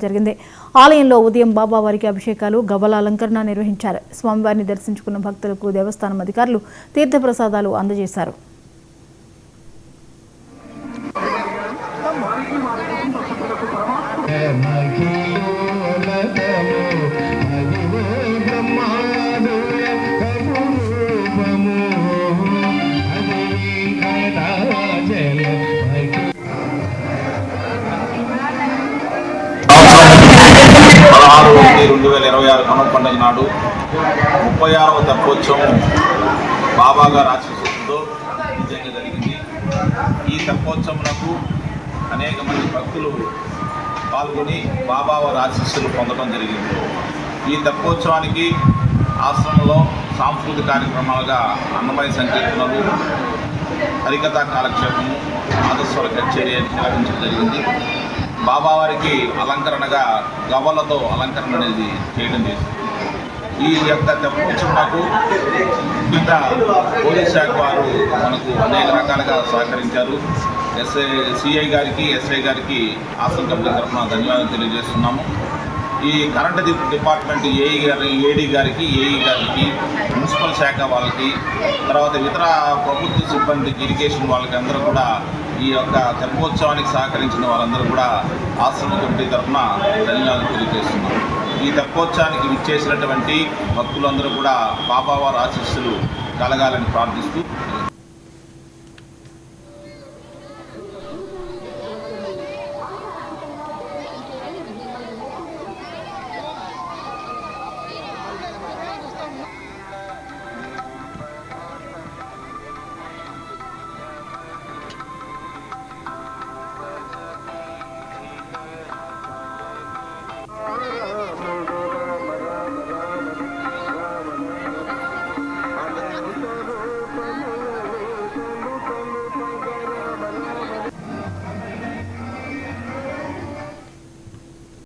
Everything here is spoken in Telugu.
జరిగింది. ఆలయంలో ఉదయం బాబావారికి అభిషేకాలు, గవ్వల అలంకరణ నిర్వహించారు. స్వామివారిని దర్శించుకున్న భక్తులకు దేవస్థానం అధికారులు తీర్థప్రసాదాలు అందజేశారు. కనుమ పండుగ నాడు 36వ తెప్పోత్సవం బాబా గారి ఆశీస్సులతో నిజంగా జరిగింది. ఈ తెప్పోత్సవంకు అనేక మంది భక్తులు పాల్గొని బాబా వారి ఆశీస్సులు పొందడం జరిగింది. ఈ తెప్పోత్సవానికి ఆశ్రమంలో సాంస్కృతిక కార్యక్రమాలుగా అన్నమయ సంకీర్తనలు, హరికథా కాలక్షేపము, నాదస్వర కచేరీ నిర్వహించడం జరిగింది. బాబావారికి అలంకరణగా గవ్వలతో అలంకరణ అనేది చేయడం చేసింది. ఈ యొక్క తెప్పోత్సవంకు ముఖ్యంగా పోలీస్ శాఖ వారు మనకు అనేక రకాలుగా సహకరించారు. సిఐ గారికి, ఎస్ఐ గారికి ఆశ్రమ కమిటీ తరఫున ధన్యవాదాలు తెలియజేస్తున్నాము. ఈ కరెంట్ డిపార్ట్మెంట్ ఏడీ గారికి, ఏఈ గారికి, మున్సిపల్ శాఖ వాళ్ళకి, తర్వాత ఇతర ప్రభుత్వ సిబ్బందికి, ఇరిగేషన్ వాళ్ళకి అందరూ కూడా ఈ యొక్క తెప్పోత్సవానికి సహకరించిన వాళ్ళందరూ కూడా ఆశ్రమ కమిటీ తరఫున ధన్యవాదాలు తెలియజేస్తున్నాం. ఈ తెప్పోత్సవానికి విచ్చేసినటువంటి భక్తులందరూ కూడా బాబావారి ఆశీస్సులు కలగాలని ప్రార్థిస్తూ